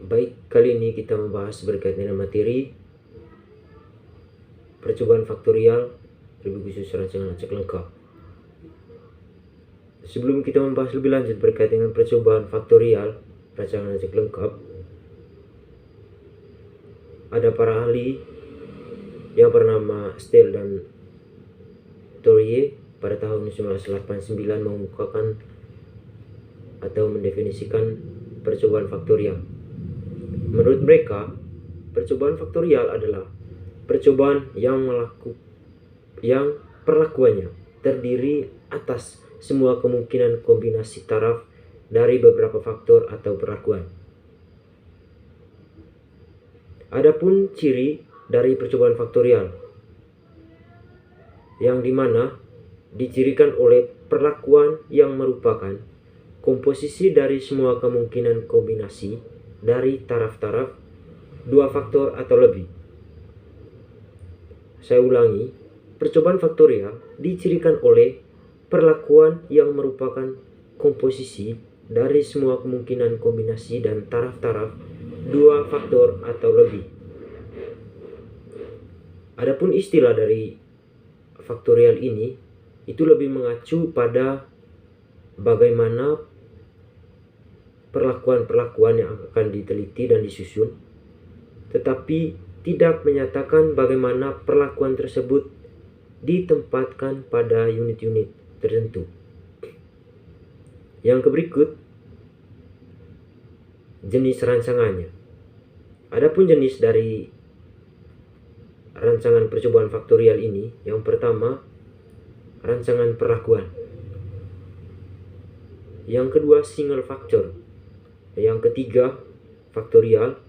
Baik, kali ini kita membahas berkaitan dengan materi percobaan faktorial, lebih khusus rancangan acak lengkap. Sebelum kita membahas lebih lanjut berkaitan dengan percobaan faktorial, rancangan acak lengkap, ada para ahli yang bernama Stell dan Tourier pada tahun 1989 mengemukakan atau mendefinisikan percobaan faktorial. Menurut mereka, percobaan faktorial adalah percobaan yang perlakuannya terdiri atas semua kemungkinan kombinasi taraf dari beberapa faktor atau perlakuan. Adapun ciri dari percobaan faktorial, yang dimana dicirikan oleh perlakuan yang merupakan komposisi dari semua kemungkinan kombinasi dari taraf-taraf dua faktor atau lebih. Saya ulangi, percobaan faktorial dicirikan oleh perlakuan yang merupakan komposisi dari semua kemungkinan kombinasi dan taraf-taraf dua faktor atau lebih. Adapun istilah dari faktorial ini itu lebih mengacu pada bagaimana perlakuan-perlakuan yang akan diteliti dan disusun, tetapi tidak menyatakan bagaimana perlakuan tersebut ditempatkan pada unit-unit tertentu. Yang berikut jenis rancangannya. Adapun jenis dari rancangan percobaan faktorial ini, yang pertama, rancangan perlakuan. Yang kedua, single factor. Yang ketiga, faktorial.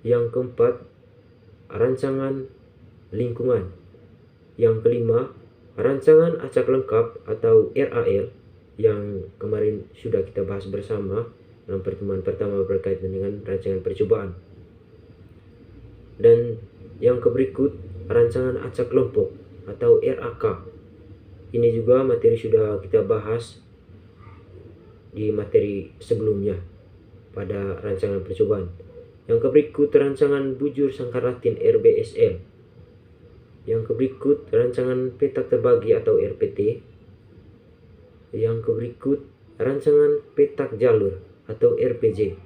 Yang keempat, rancangan lingkungan. Yang kelima, rancangan acak lengkap atau RAL, yang kemarin sudah kita bahas bersama dalam pertemuan pertama berkaitan dengan rancangan percobaan. Dan yang berikut, rancangan acak kelompok atau RAK. Ini juga materi sudah kita bahas di materi sebelumnya pada rancangan percobaan. Yang berikut, rancangan bujur sangkar Latin RBSL. Yang berikut, rancangan petak terbagi atau RPT. Yang berikut, rancangan petak jalur atau RPG.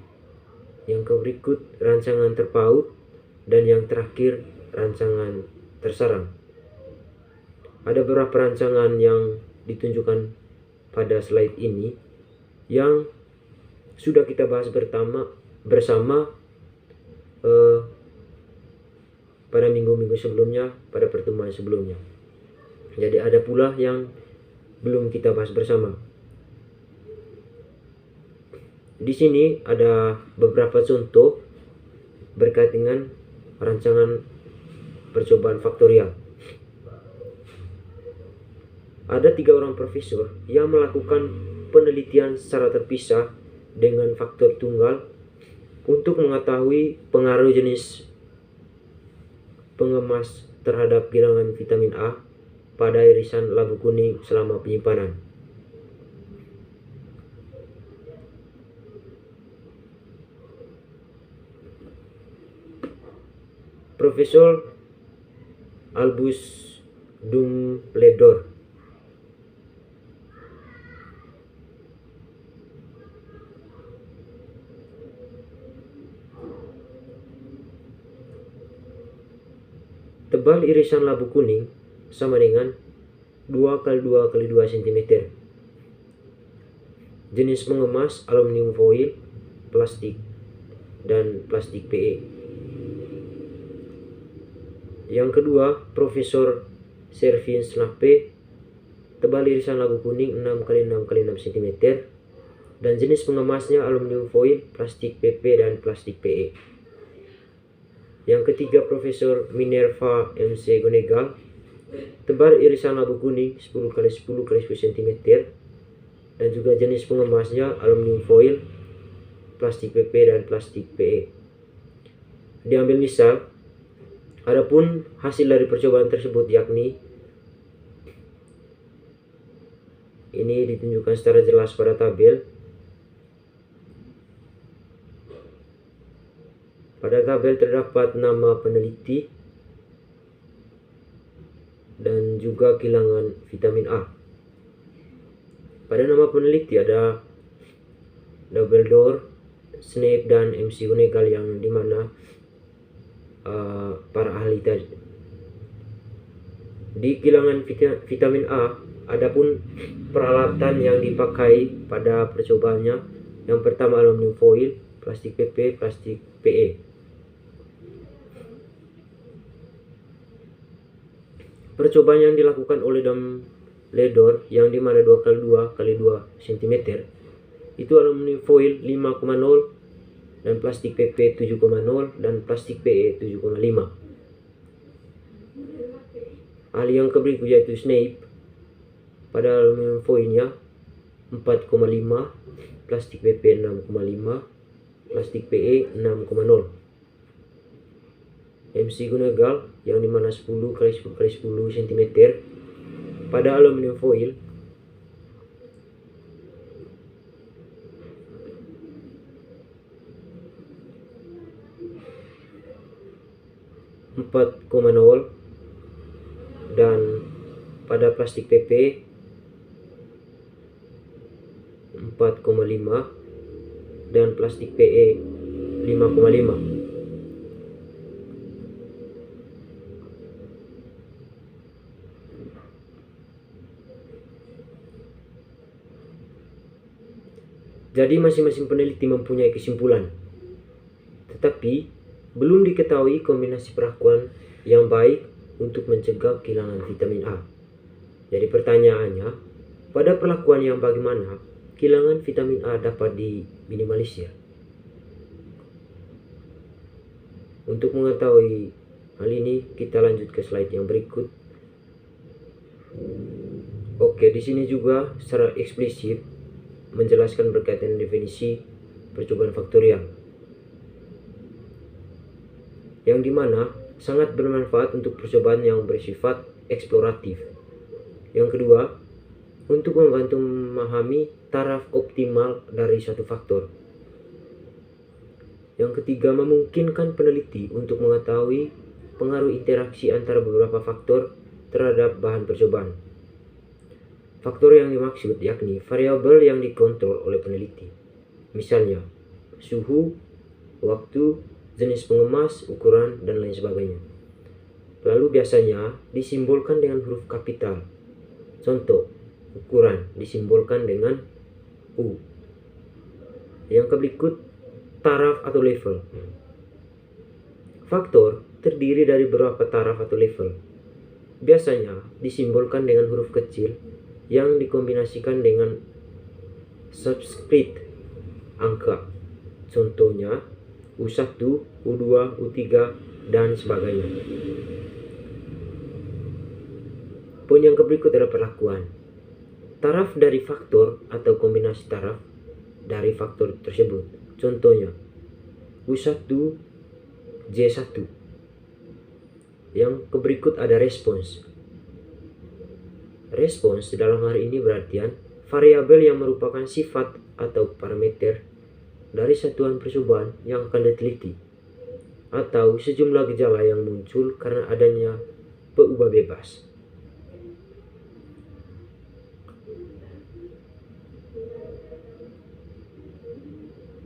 Yang berikut, rancangan terpaut. Dan yang terakhir, rancangan tersarang. Ada beberapa rancangan yang ditunjukkan pada slide ini yang sudah kita bahas bersama pada minggu-minggu sebelumnya, pada pertemuan sebelumnya. Jadi ada pula yang belum kita bahas bersama. Di sini ada beberapa contoh berkaitan dengan rancangan percobaan faktorial. Ada 3 orang profesor yang melakukan penelitian secara terpisah dengan faktor tunggal untuk mengetahui pengaruh jenis pengemas terhadap bilangan vitamin A pada irisan labu kuning selama penyimpanan. Profesor Albus Dumbledore tebal irisan labu kuning sama dengan 2 kali 2 kali 2 cm. Jenis pengemas aluminium foil, plastik, dan plastik PE. Yang kedua, Profesor Servin Snape, tebal irisan labu kuning 6 kali 6 kali 6 cm, dan jenis pengemasnya aluminium foil, plastik PP, dan plastik PE. Yang ketiga, Profesor Minerva MC Gonegal, tebal irisan labu kuning 10 kali 10 kali 10 cm, dan juga jenis pengemasnya aluminium foil, plastik PP, dan plastik PE. Diambil misal, adapun hasil dari percobaan tersebut yakni ini ditunjukkan secara jelas pada tabel. Pada tabel terdapat nama peneliti dan juga kilangan vitamin A. Pada nama peneliti ada Dumbledore, Snape, dan MC Gonagall, yang dimana para ahli tadi. Di kilangan vitamin A, adapun peralatan yang dipakai pada percobaannya, yang pertama aluminium foil, plastik PP, plastik PE. Percobaan yang dilakukan oleh Dumbledore, yang dimana 2x2 x 2 cm, itu aluminium foil 5,0 dan plastik PP 7,0 dan plastik PE 7,5. Ahli yang berikut yaitu Snape, pada aluminium foilnya 4,5, plastik PP 6,5, plastik PE 6,0. MC Gonagall, yang dimana 10 x 10 x 10 cm, pada aluminium foil 4,0 dan pada plastik PP 4,5 dan plastik PE 5,5. Jadi masing-masing peneliti mempunyai kesimpulan, tetapi belum diketahui kombinasi perlakuan yang baik untuk mencegah kehilangan vitamin A. Jadi pertanyaannya, pada perlakuan yang bagaimana kehilangan vitamin A dapat diminimalisir? Untuk mengetahui hal ini, kita lanjut ke slide yang berikut. Oke, di sini juga secara eksplisit menjelaskan berkaitan definisi percobaan faktorial, yang dimana sangat bermanfaat untuk percobaan yang bersifat eksploratif. Yang kedua, untuk membantu memahami taraf optimal dari suatu faktor. Yang ketiga, memungkinkan peneliti untuk mengetahui pengaruh interaksi antara beberapa faktor terhadap bahan percobaan. Faktor yang dimaksud yakni variabel yang dikontrol oleh peneliti, misalnya suhu, waktu, jenis pengemas, ukuran, dan lain sebagainya. Lalu biasanya disimbolkan dengan huruf kapital. Contoh, ukuran disimbolkan dengan U. Yang berikut, taraf atau level. Faktor terdiri dari beberapa taraf atau level. Biasanya disimbolkan dengan huruf kecil yang dikombinasikan dengan subscript angka. Contohnya U1, U2, U3, dan sebagainya. Poin yang berikut adalah perlakuan. Taraf dari faktor atau kombinasi taraf dari faktor tersebut. Contohnya U1, J1. Yang berikut ada respons. Respons dalam hal ini berartian variabel yang merupakan sifat atau parameter dari satuan percobaan yang akan diteliti, atau sejumlah gejala yang muncul karena adanya peubah bebas.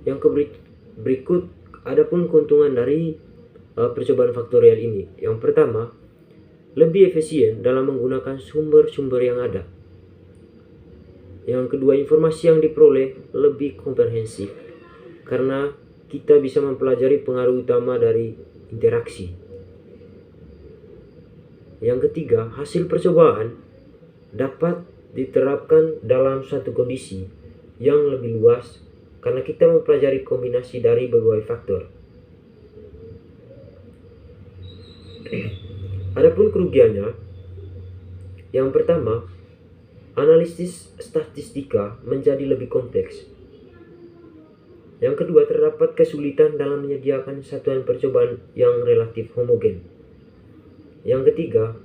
Yang berikut adapun keuntungan dari percobaan faktorial ini. Yang pertama, lebih efisien dalam menggunakan sumber-sumber yang ada. Yang kedua, informasi yang diperoleh lebih komprehensif karena kita bisa mempelajari pengaruh utama dari interaksi. Yang ketiga, hasil percobaan dapat diterapkan dalam suatu kondisi yang lebih luas karena kita mempelajari kombinasi dari berbagai faktor. Adapun kerugiannya, yang pertama, analisis statistika menjadi lebih kompleks. Yang kedua, terdapat kesulitan dalam menyediakan satuan percobaan yang relatif homogen. Yang ketiga,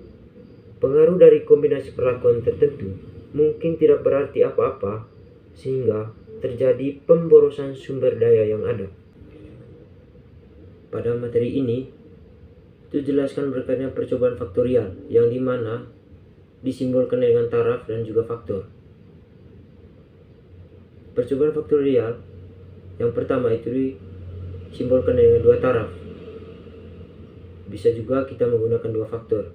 pengaruh dari kombinasi perlakuan tertentu mungkin tidak berarti apa-apa, sehingga terjadi pemborosan sumber daya yang ada. pada materi ini itu jelaskan berkaitan percobaan faktorial yang dimana disimbolkan dengan taraf dan juga faktor. Percobaan faktorial yang pertama itu disimbolkan dengan dua taraf. Bisa juga kita menggunakan dua faktor.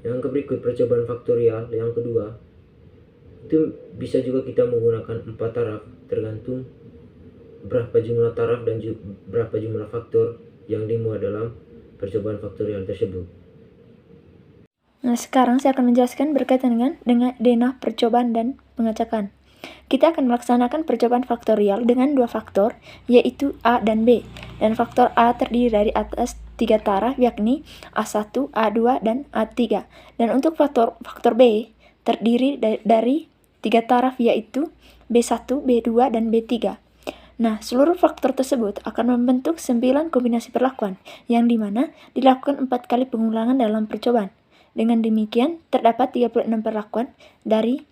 Yang berikut percobaan faktorial yang kedua itu bisa juga kita menggunakan 4 taraf, tergantung berapa jumlah taraf dan berapa jumlah faktor yang dimuat dalam percobaan faktorial tersebut. Nah, sekarang saya akan menjelaskan berkaitan dengan denah percobaan dan pengacakan. Kita akan melaksanakan percobaan faktorial dengan dua faktor, yaitu A dan B. Dan faktor A terdiri dari atas 3 taraf, yakni A1, A2, dan A3. Dan untuk faktor B terdiri dari 3 taraf, yaitu B1, B2, dan B3. Nah, seluruh faktor tersebut akan membentuk 9 kombinasi perlakuan, yang dimana dilakukan 4 kali pengulangan dalam percobaan. Dengan demikian, terdapat 36 perlakuan dari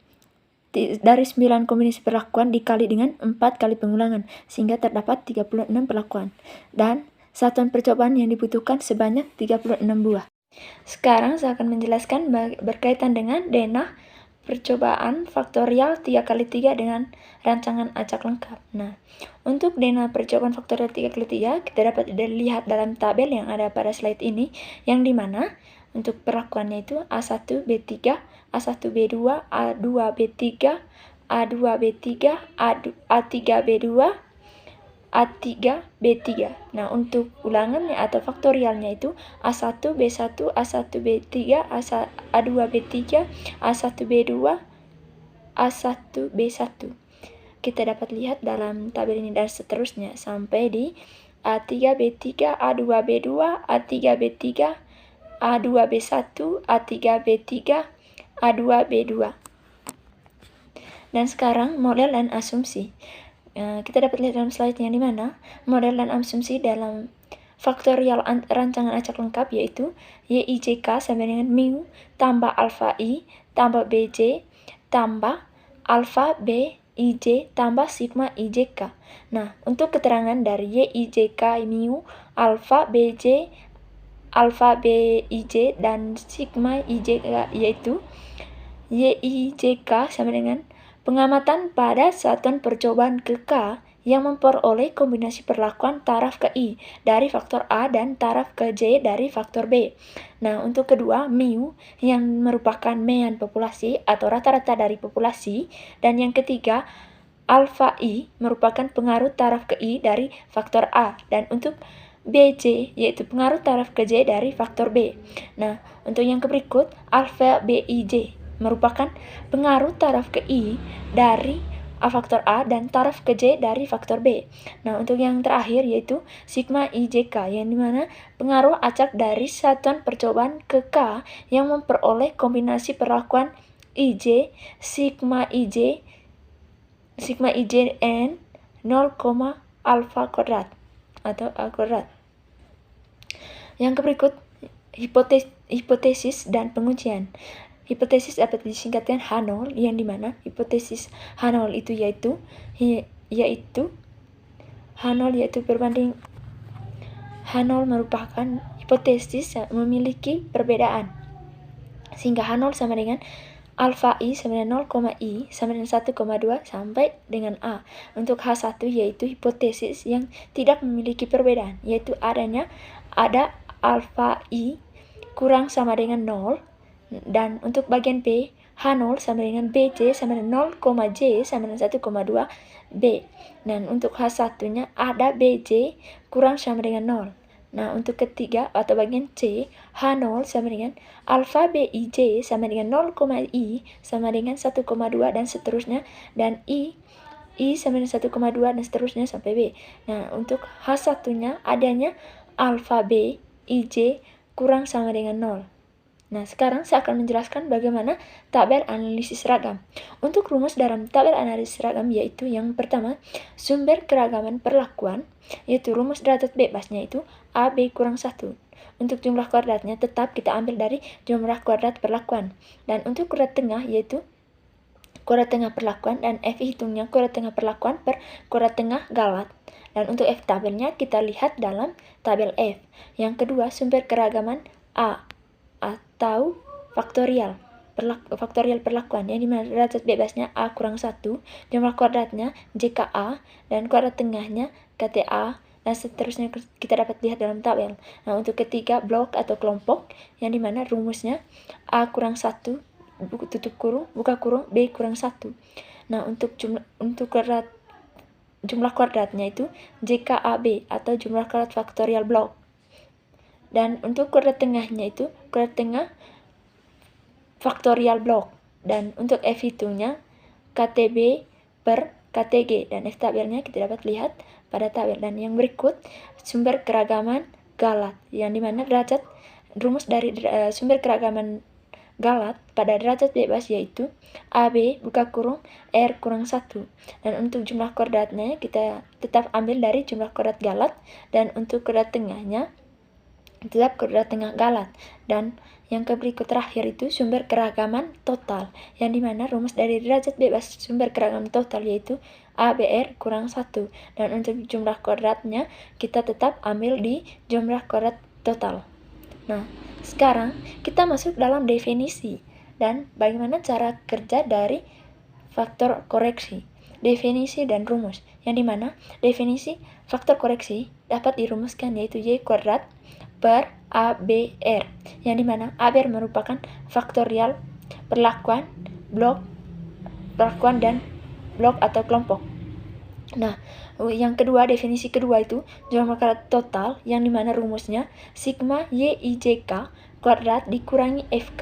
9 kombinasi perlakuan dikali dengan 4 kali pengulangan, sehingga terdapat 36 perlakuan. Dan satuan percobaan yang dibutuhkan sebanyak 36 buah. Sekarang saya akan menjelaskan berkaitan dengan denah percobaan faktorial 3x3 dengan rancangan acak lengkap. Nah, untuk denah percobaan faktorial 3x3 kita dapat dilihat dalam tabel yang ada pada slide ini, yang dimana untuk perlakuannya itu A1, B3, A1, B2, A2, B3, A2, B3, A3, B2, A3, B3. Nah, untuk ulangannya atau faktorialnya itu A1, B1, A1, B3, A2, B3, A1, B2, A1, B1. Kita dapat lihat dalam tabel ini dan seterusnya sampai di A3, B3, A2, B2, A3, B3, A2, B1, A3, B3, A2, B2. Dan sekarang model dan asumsi. Kita dapat lihat dalam slide yang dimana model dan asumsi dalam faktorial rancangan acak lengkap yaitu YIJK sama dengan mu tambah alfa I tambah BJ tambah alfa B IJ tambah sigma IJK. Nah, untuk keterangan dari YIJK mu alfa BJ alfa B IJ dan sigma IJK yaitu YIJK sama dengan pengamatan pada satuan percobaan ke K yang memperoleh kombinasi perlakuan taraf ke I dari faktor A dan taraf ke J dari faktor B. Nah, untuk kedua, mu yang merupakan mean populasi atau rata-rata dari populasi. Dan yang ketiga, alfa I merupakan pengaruh taraf ke I dari faktor A. Dan untuk BJ yaitu pengaruh taraf ke J dari faktor B. Nah, untuk yang berikut, alfa BIJ merupakan pengaruh taraf ke I dari faktor A dan taraf ke J dari faktor B. Nah, untuk yang terakhir yaitu sigma IJK yang dimana pengaruh acak dari satuan percobaan ke K yang memperoleh kombinasi perlakuan IJ sigma IJN 0, alfa kuadrat atau A kuadrat. Yang berikut hipotesis dan pengujian. Hipotesis dapat disingkatkan H0, yang dimana hipotesis H0 itu yaitu H0 yaitu berbanding H0 merupakan hipotesis yang memiliki perbedaan, sehingga H0 sama dengan alfa I sama dengan 0, I sama dengan 1,2 sampai dengan A. Untuk H1 yaitu hipotesis yang tidak memiliki perbedaan, yaitu ada alfa I kurang sama dengan 0. Dan untuk bagian B, H0 sama dengan BJ sama dengan 0, J sama dengan 1,2 B. Dan untuk H1-nya ada BJ kurang sama dengan 0. Nah, untuk ketiga atau bagian C, H0 sama dengan alfa BIJ sama dengan 0, I sama dengan 1,2 dan seterusnya. Dan I sama dengan 1,2 dan seterusnya sampai B. Nah, untuk H1-nya adanya alfa B, IJ kurang sama dengan 0. Nah, sekarang saya akan menjelaskan bagaimana tabel analisis ragam. Untuk rumus dalam tabel analisis ragam yaitu yang pertama, sumber keragaman perlakuan, yaitu rumus derajat bebasnya itu AB kurang 1. Untuk jumlah kuadratnya tetap kita ambil dari jumlah kuadrat perlakuan. Dan untuk kuadrat tengah yaitu kuadrat tengah perlakuan, dan F hitungnya kuadrat tengah perlakuan per kuadrat tengah galat. Dan untuk F tabelnya kita lihat dalam tabel F. Yang kedua, sumber keragaman A atau faktorial perlakuan, yang dimana derajat bebasnya A kurang 1, jumlah kuadratnya JKA, dan kuadrat tengahnya KTA, dan seterusnya kita dapat lihat dalam tabel. Nah, untuk ketiga, blok atau kelompok, yang dimana rumusnya A kurang 1, tutup kurung, buka kurung, B kurang 1. Nah, untuk jumlah kuadratnya itu JKAB atau jumlah kuadrat faktorial blok. Dan untuk kuadrat tengahnya itu kuadrat tengah faktorial blok. Dan untuk F hitungnya KTB per KTG, dan F tabelnya kita dapat lihat pada tabel. Dan yang berikut sumber keragaman galat, yang dimana rumus dari sumber keragaman galat pada derajat bebas yaitu AB buka kurung R kurang 1. Dan untuk jumlah kuadratnya kita tetap ambil dari jumlah kuadrat galat, dan untuk kuadrat tengahnya tetap kuadrat tengah galat. Dan yang berikut terakhir itu sumber keragaman total, yang dimana rumus dari derajat bebas sumber keragaman total yaitu ABR kurang 1. Dan untuk jumlah kuadratnya kita tetap ambil di jumlah kuadrat total. Nah, sekarang kita masuk dalam definisi dan bagaimana cara kerja dari faktor koreksi, definisi dan rumus, yang dimana definisi faktor koreksi dapat dirumuskan yaitu Y kuadrat per ABR, yang dimana ABR merupakan faktorial perlakuan dan blok atau kelompok. Nah, yang kedua, definisi kedua itu jumlah kuadrat total, yang dimana rumusnya sigma YIJK kuadrat dikurangi FK.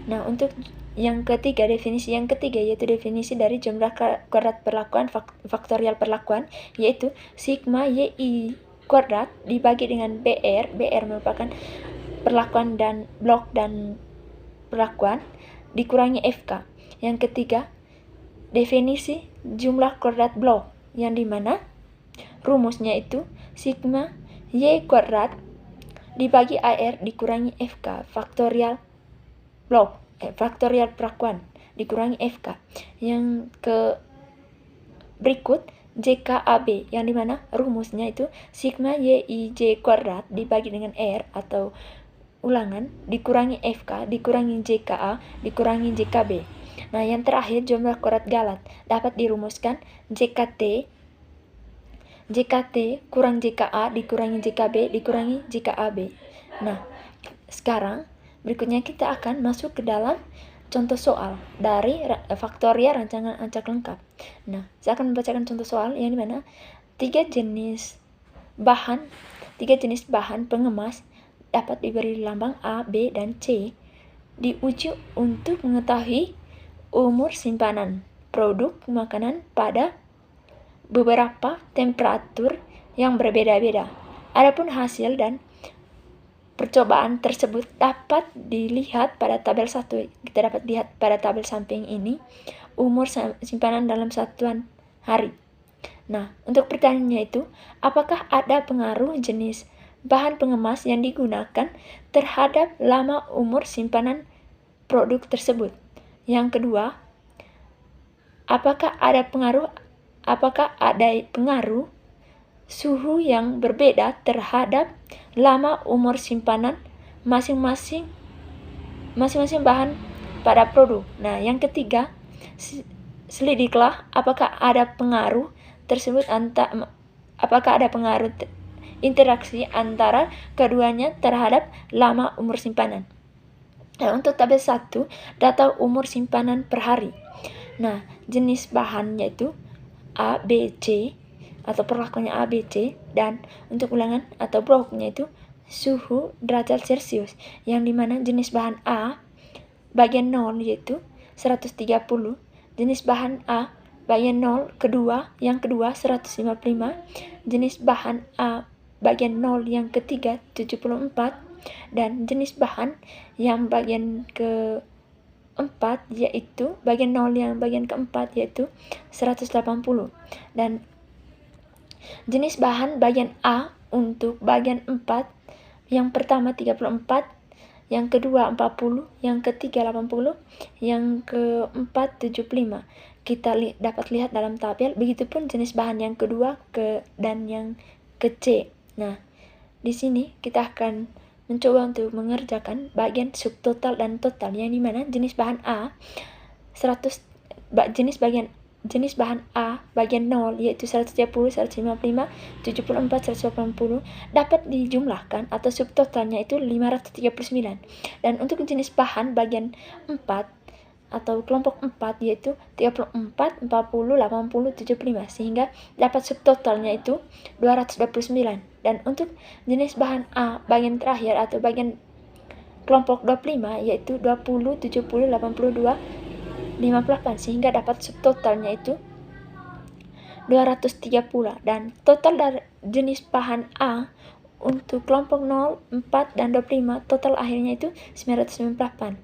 Nah, untuk yang ketiga, definisi yang ketiga yaitu definisi dari jumlah kuadrat perlakuan faktorial perlakuan, yaitu sigma YI kuadrat dibagi dengan BR. BR merupakan perlakuan dan blok dan perlakuan dikurangi FK. Yang ketiga, definisi jumlah kuadrat blok, yang dimana rumusnya itu sigma Y kuadrat dibagi AR dikurangi FK faktorial blok, faktorial perlakuan dikurangi FK. Yang berikut JKAB, yang dimana rumusnya itu sigma YIJ kuadrat dibagi dengan R atau ulangan dikurangi FK dikurangi JKA dikurangi JKB. Nah, yang terakhir jumlah kuadrat galat dapat dirumuskan JKT kurang JKA dikurangi JKB dikurangi JKAB. Nah, sekarang berikutnya kita akan masuk ke dalam contoh soal dari faktorial rancangan acak lengkap. Nah, saya akan membacakan contoh soal yang dimana tiga jenis bahan pengemas dapat diberi lambang A, B, dan C. Diuji untuk mengetahui umur simpanan produk makanan pada beberapa temperatur yang berbeda-beda. Adapun hasil dan percobaan tersebut dapat dilihat pada tabel 1. Kita dapat lihat pada tabel samping ini umur simpanan dalam satuan hari. Nah, untuk pertanyaannya itu, apakah ada pengaruh jenis bahan pengemas yang digunakan terhadap lama umur simpanan produk tersebut? Yang kedua, apakah ada pengaruh suhu yang berbeda terhadap lama umur simpanan masing-masing bahan pada produk. Nah, yang ketiga, selidiklah apakah ada pengaruh interaksi antara keduanya terhadap lama umur simpanan. Nah, untuk tabel 1, data umur simpanan per hari. Nah, jenis bahannya itu A, B, C atau perlakuannya A, B, C, dan untuk ulangan atau bloknya itu suhu derajat Celcius, yang dimana jenis bahan A bagian 0 yaitu 130, jenis bahan A bagian 0 yang kedua 155, jenis bahan A bagian 0 yang ketiga 74, dan jenis bahan yang bagian keempat yaitu bagian 0 yang bagian keempat yaitu 180, dan jenis bahan bagian A untuk bagian 4 yang pertama 34, yang kedua 40, yang ketiga 80, yang keempat 75. Kita dapat lihat dalam tabel, begitupun jenis bahan yang kedua dan yang ke C. Nah, di sini kita akan mencoba untuk mengerjakan bagian subtotal dan total, yang dimana jenis bahan A 100, jenis bahan A bagian 0 yaitu 130, 155, 74, 180 dapat dijumlahkan atau subtotalnya itu 539. Dan untuk jenis bahan bagian 4 atau kelompok 4 yaitu 34, 40, 80, 75, sehingga dapat subtotalnya itu 229. Dan untuk jenis bahan A bagian terakhir atau bagian kelompok 25 yaitu 20, 70, 82, 58, sehingga dapat subtotalnya itu 230. Dan total dari jenis bahan A untuk kelompok 0, 4, dan 25 total akhirnya itu 998.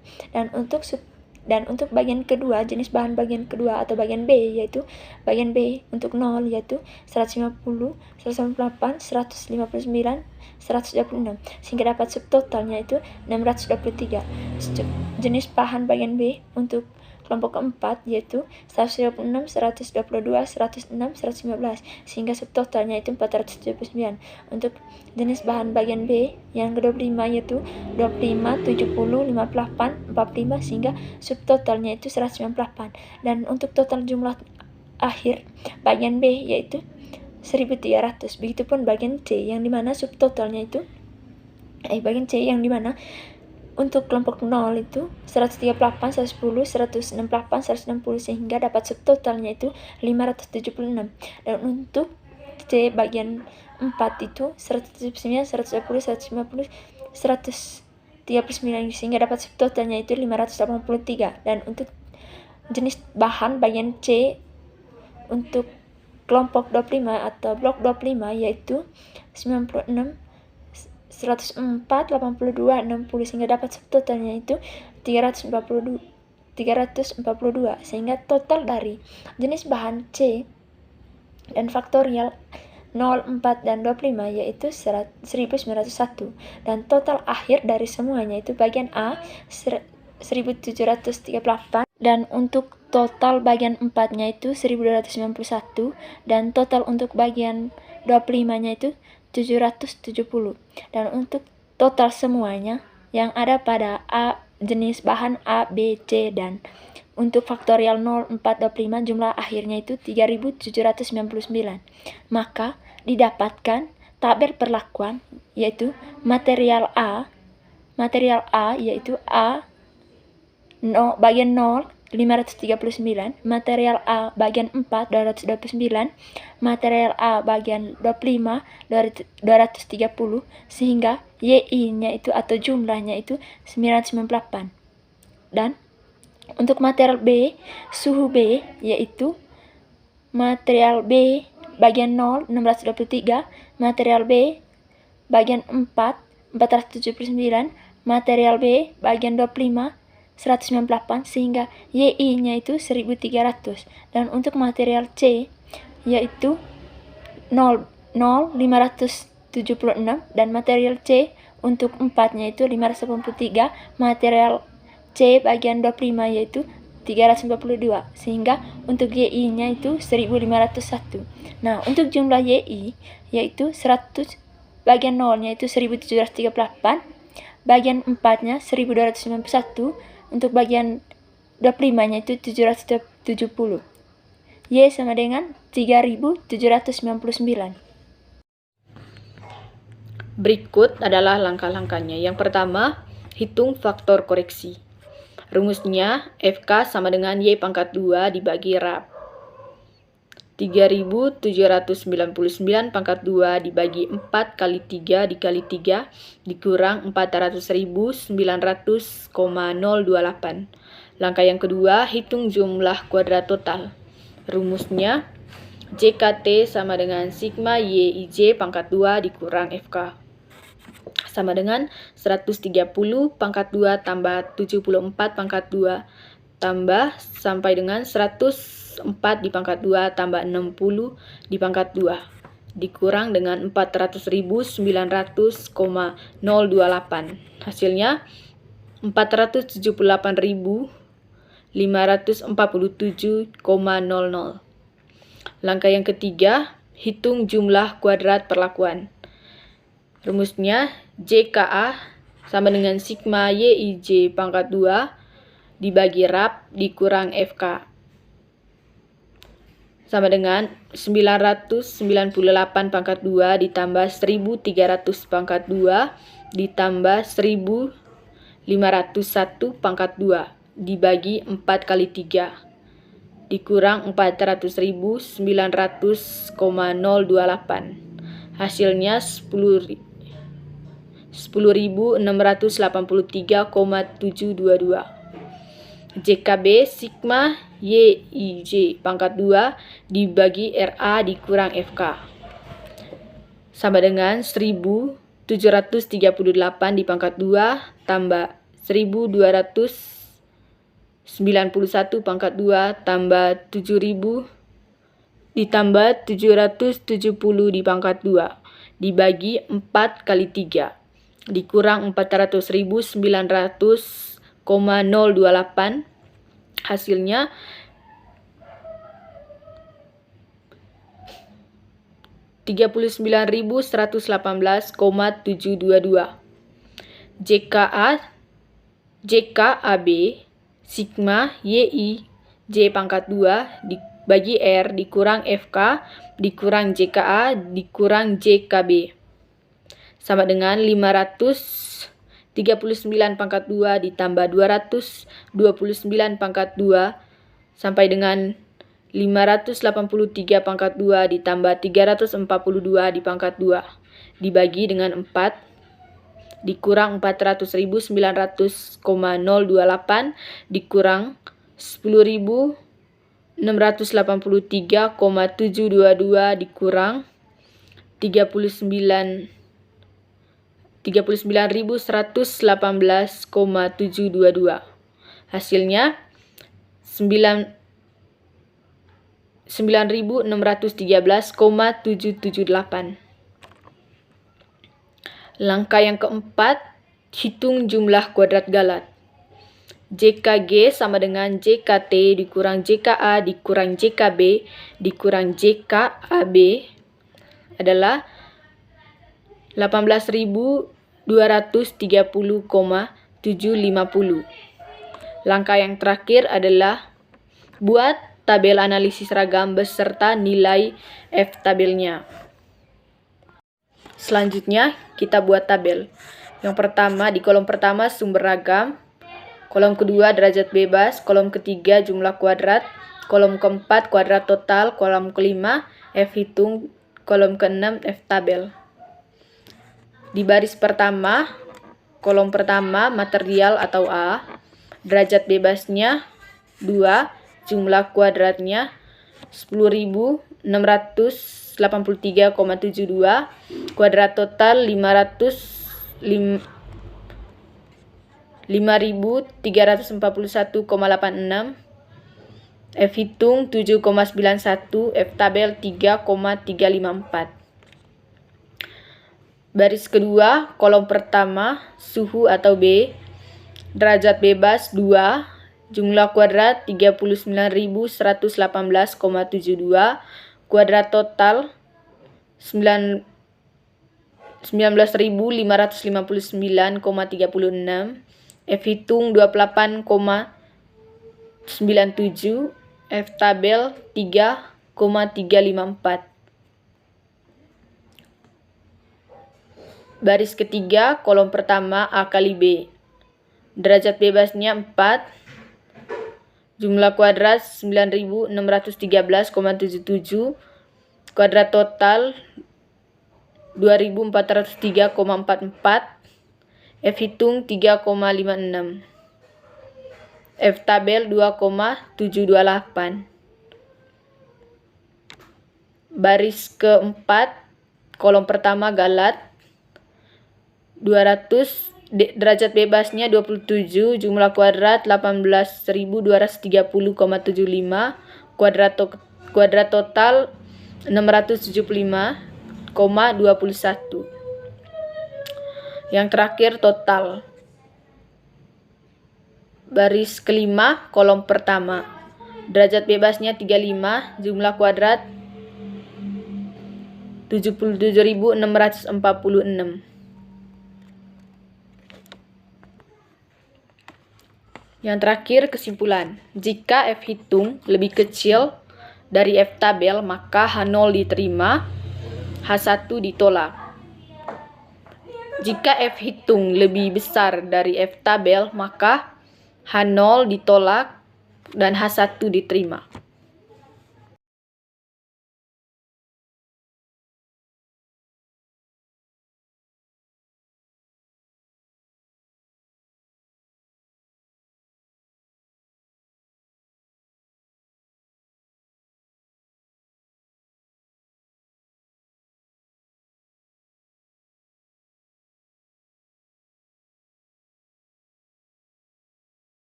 Dan untuk bagian kedua, jenis bahan bagian kedua atau bagian B, yaitu bagian B untuk 0 yaitu 150, 198, 159, 126, sehingga dapat subtotalnya itu 623. Jenis bahan bagian B untuk kelompok keempat yaitu 126, 122, 106, 115, sehingga subtotalnya itu 479. Untuk jenis bahan bagian B yang ke-25 yaitu 25, 70, 58, 45, sehingga subtotalnya itu 198. Dan untuk total jumlah akhir bagian B yaitu 1300. Begitupun bagian C yang dimana subtotalnya itu bagian C yang dimana untuk kelompok 0 itu 138, 110, 168, 160, sehingga dapat subtotalnya itu 576. Dan untuk C bagian 4 itu 179, 110, 150, 139, sehingga dapat subtotalnya itu 583. Dan untuk jenis bahan bagian C untuk kelompok 25 atau blok 25 yaitu 96, 104, 82, 60, sehingga dapat subtotalnya itu 342, sehingga total dari jenis bahan C dan faktorial 0, 4, dan 25 yaitu 1901. Dan total akhir dari semuanya itu bagian A 1738, dan untuk total bagian 4-nya itu 1291, dan total untuk bagian 25-nya itu 770. Dan untuk total semuanya yang ada pada A, jenis bahan A, B, C, dan untuk faktorial 0, 4, 25 jumlah akhirnya itu 3799. Maka didapatkan tabel perlakuan yaitu material A yaitu A bagian 0 539, material A bagian 4 229, material A bagian 25 230, sehingga YI-nya itu atau jumlahnya itu 998. Dan untuk material B, suhu B yaitu material B bagian 0 623, material B bagian 4 479, material B bagian 25 198, sehingga YI-nya itu 1300. Dan untuk material C yaitu 576, dan material C untuk 4-nya itu 583, material C bagian 25 yaitu 342, sehingga untuk YI-nya itu 1501. Nah, untuk jumlah YI yaitu 100 bagian 0-nya itu 1738, bagian 4-nya 1291, untuk bagian 25-nya itu 770. Y sama dengan 3799. Berikut adalah langkah-langkahnya. Yang pertama, hitung faktor koreksi. Rumusnya FK sama dengan Y pangkat 2 dibagi RAB. 3799 pangkat 2 dibagi 4 kali 3 dikali 3 dikurang 400.900,028. Langkah yang kedua, hitung jumlah kuadrat total. Rumusnya JKT sama dengan sigma YIJ pangkat 2 dikurang FK sama dengan 130 pangkat 2 tambah 74 pangkat 2 tambah sampai dengan 104 di pangkat 2 tambah 60 di pangkat 2 dikurang dengan 400.900,028. Hasilnya 478.547,00. Langkah yang ketiga, hitung jumlah kuadrat perlakuan. Rumusnya JKA sama dengan sigma YIJ pangkat 2 dibagi RAP dikurang FK. Sama dengan 998 pangkat 2 ditambah 1300 pangkat 2 ditambah 1501 pangkat 2 dibagi 4 kali 3 dikurang 400.900,028. Hasilnya 10.683,722. JKB sigma YIJ pangkat 2 dibagi RA dikurang FK. Sama dengan 1.738 di pangkat 2 tambah 1.291 pangkat 2 tambah 7.000 ditambah 770 di pangkat 2 dibagi 4 kali 3 dikurang 400.900,028. Hasilnya 39.118,722. JKAB sigma YIJ pangkat 2 dibagi R dikurang FK dikurang JKA dikurang JKB sama dengan 539 pangkat 2 ditambah 229 pangkat 2 sampai dengan 583 pangkat 2 ditambah 342 di pangkat 2 dibagi dengan 4 dikurang 400.900,028 dikurang 10.683,722 dikurang 39.118,722. Hasilnya 9.613,778. Langkah yang keempat, hitung jumlah kuadrat galat. JKG sama dengan JKT dikurang JKA dikurang JKB dikurang JKAB adalah 18.230,750. Langkah yang terakhir adalah buat tabel analisis ragam beserta nilai F tabelnya. Selanjutnya kita buat tabel. Yang pertama di kolom pertama sumber ragam, kolom kedua derajat bebas, kolom ketiga jumlah kuadrat, kolom keempat kuadrat total, kolom kelima F hitung, kolom keenam F tabel. Di baris pertama, kolom pertama material atau A, derajat bebasnya 2, jumlah kuadratnya 10.683,72, kuadrat total 5.341,86, F hitung 7,91, F tabel 3,354. Baris kedua, kolom pertama, suhu atau B, derajat bebas 2, jumlah kuadrat 39.118,72, kuadrat total 19.559,36, F hitung 28,97, F tabel 3,354. Baris ketiga, kolom pertama A kali B. Derajat bebasnya 4, jumlah kuadrat 9.613,77, kuadrat total 2.403,44, F hitung 3,56, F tabel 2,728. Baris keempat, kolom pertama galat, 200, derajat bebasnya 27, jumlah kuadrat 18.230,75, kuadrat total 675,21. Yang terakhir total. baris kelima, kolom pertama. Derajat bebasnya 35, jumlah kuadrat 77.646. Yang terakhir, kesimpulan. Jika F hitung lebih kecil dari F tabel, maka H0 diterima, H1 ditolak. Jika F hitung lebih besar dari F tabel, maka H0 ditolak dan H1 diterima.